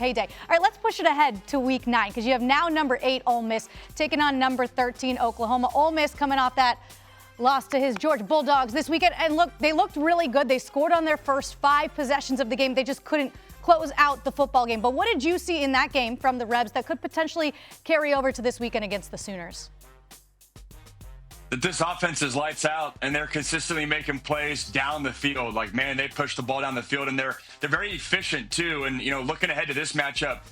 payday. All right, let's push it ahead to week 9 because you have now number 8 Ole Miss taking on number 13 Oklahoma. Ole Miss coming off that loss to his Georgia Bulldogs this weekend. And look, they looked really good. They scored on their first 5 possessions of the game. They just couldn't close out the football game. But what did you see in that game from the Rebs that could potentially carry over to this weekend against the Sooners? That this offense is lights out, and they're consistently making plays down the field. Like, man, they push the ball down the field, and they're very efficient too. And looking ahead to this matchup,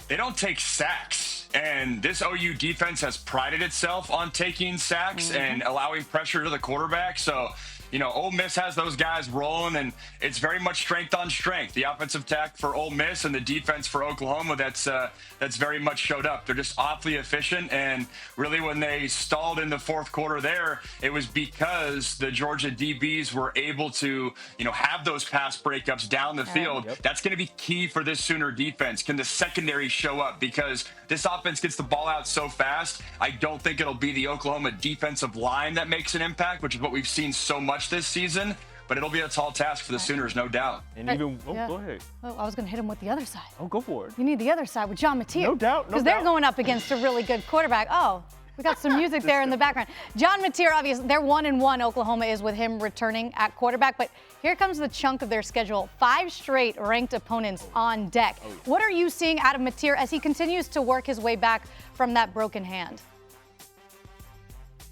they don't take sacks. And this OU defense has prided itself on taking sacks and allowing pressure to the quarterback. So, Ole Miss has those guys rolling, and it's very much strength on strength. The offensive attack for Ole Miss and the defense for Oklahoma, that's very much showed up. They're just awfully efficient, and really when they stalled in the fourth quarter there, it was because the Georgia DBs were able to, have those pass breakups down the field. That's going to be key for this Sooner defense. Can the secondary show up? Because this offense gets the ball out so fast, I don't think it'll be the Oklahoma defensive line that makes an impact, which is what we've seen so much this season, but it'll be a tall task for the Sooners, no doubt. And go ahead. Oh, I was going to hit him with the other side. Oh, go for it. You need the other side with John Mateer. No doubt. Because they're going up against a really good quarterback. Oh, we got some music there in the background. John Mateer, obviously, they're 1-1. Oklahoma is with him returning at quarterback, but here comes the chunk of their schedule. 5 straight ranked opponents on deck. What are you seeing out of Mateer as he continues to work his way back from that broken hand?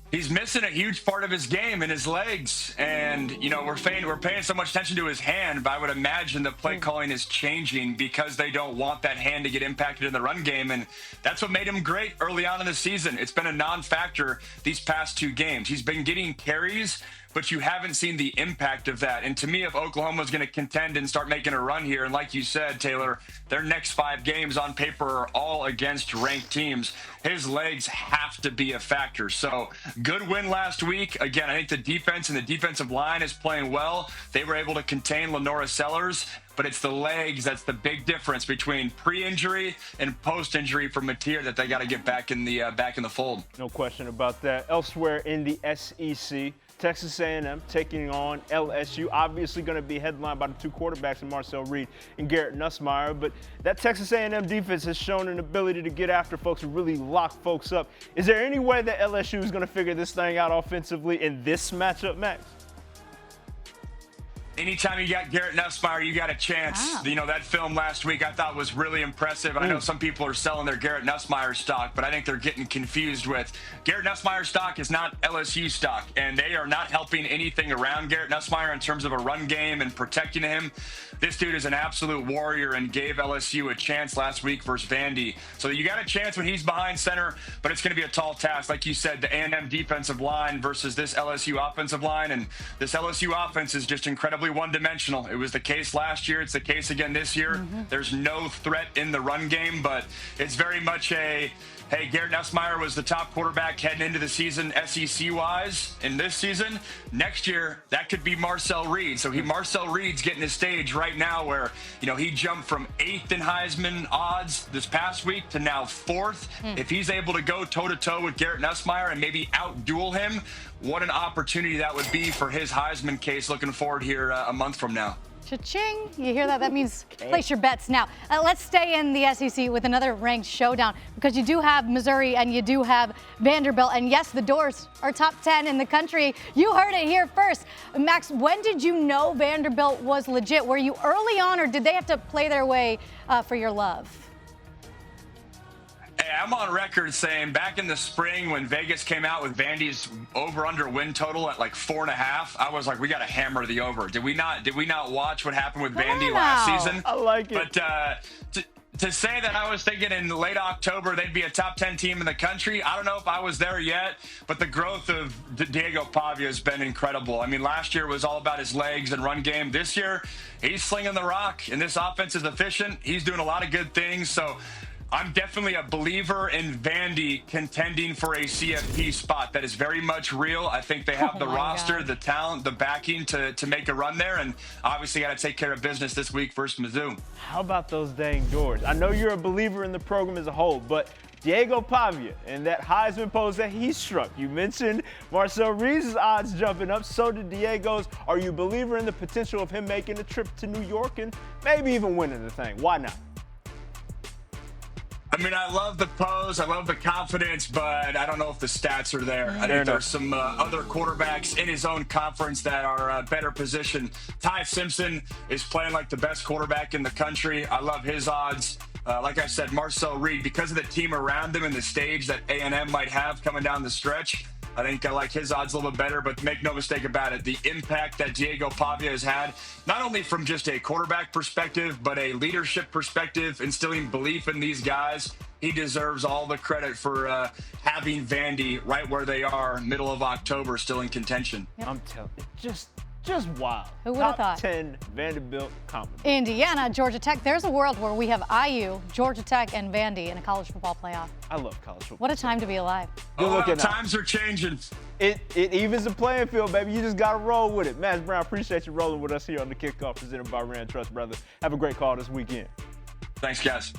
He's missing a huge part of his game in his legs, and we're paying so much attention to his hand, but I would imagine the play calling is changing because they don't want that hand to get impacted in the run game, and that's what made him great early on in the season. It's been a non-factor these past 2 games. He's been getting carries, but you haven't seen the impact of that. And to me, if Oklahoma's going to contend and start making a run here, and like you said, Taylor, their next 5 games on paper are all against ranked teams, his legs have to be a factor. So good win last week. Again, I think the defense and the defensive line is playing well. They were able to contain Lenora Sellers, but it's the legs that's the big difference between pre-injury and post-injury for Mateer that they got to get back in the fold. No question about that. Elsewhere in the SEC, Texas A&M taking on LSU. Obviously going to be headlined by the 2 quarterbacks in Marcel Reed and Garrett Nussmeier, but that Texas A&M defense has shown an ability to get after folks and really lock folks up. Is there any way that LSU is going to figure this thing out offensively in this matchup, Max? Anytime you got Garrett Nussmeier, you got a chance. Wow. That film last week I thought was really impressive. And I know some people are selling their Garrett Nussmeier stock, but I think they're getting confused with Garrett Nussmeier stock is not LSU stock, and they are not helping anything around Garrett Nussmeier in terms of a run game and protecting him. This dude is an absolute warrior and gave LSU a chance last week versus Vandy. So you got a chance when he's behind center, but it's going to be a tall task. Like you said, the A&M defensive line versus this LSU offensive line, and this LSU offense is just incredibly one-dimensional. It was the case last year. It's the case again this year. There's no threat in the run game, but it's very much hey, Garrett Nussmeier was the top quarterback heading into the season SEC-wise in this season. Next year, that could be Marcel Reed. So Marcel Reed's getting a stage right now where, he jumped from 8th in Heisman odds this past week to now 4th. If he's able to go toe-to-toe with Garrett Nussmeier and maybe out-duel him, what an opportunity that would be for his Heisman case looking forward here a month from now. Cha-ching. You hear that? That means place your bets now. Let's stay in the SEC with another ranked showdown because you do have Missouri and you do have Vanderbilt. And yes, the Doors are top 10 in the country. You heard it here first. Max, when did you know Vanderbilt was legit? Were you early on, or did they have to play their way for your love? Hey, I'm on record saying back in the spring when Vegas came out with Vandy's over-under win total at like 4.5, I was like, we got to hammer the over. Did we not watch what happened with Vandy last season? I like it. But to say that I was thinking in late October they'd be a top 10 team in the country, I don't know if I was there yet, but the growth of Diego Pavia has been incredible. I mean, last year was all about his legs and run game. This year, he's slinging the rock, and this offense is efficient. He's doing a lot of good things, so I'm definitely a believer in Vandy contending for a CFP spot. That is very much real. I think they have the roster, the talent, the backing to make a run there, and obviously got to take care of business this week versus Mizzou. How about those dang Doors? I know you're a believer in the program as a whole, but Diego Pavia and that Heisman pose that he struck. You mentioned Marcel Reed's odds jumping up, so did Diego's. Are you a believer in the potential of him making a trip to New York and maybe even winning the thing? Why not? I mean, I love the pose, I love the confidence, but I don't know if the stats are there. I think there's some other quarterbacks in his own conference that are better positioned. Ty Simpson is playing like the best quarterback in the country. I love his odds. Like I said, Marcel Reed, because of the team around him and the stage that A&M might have coming down the stretch, I think I like his odds a little bit better, but make no mistake about it, the impact that Diego Pavia has had, not only from just a quarterback perspective, but a leadership perspective, instilling belief in these guys, he deserves all the credit for having Vandy right where they are, middle of October, still in contention. Yep. I'm telling you, just wild. Who would have thought? Top 10 Vanderbilt confidence. Indiana, Georgia Tech. There's a world where we have IU, Georgia Tech, and Vandy in a college football playoff. I love college football. What a time to be alive. Times are changing. It evens the playing field, baby. You just got to roll with it. Matt Browne, appreciate you rolling with us here on the Kickoff presented by Rand Trust, brother. Have a great call this weekend. Thanks, guys.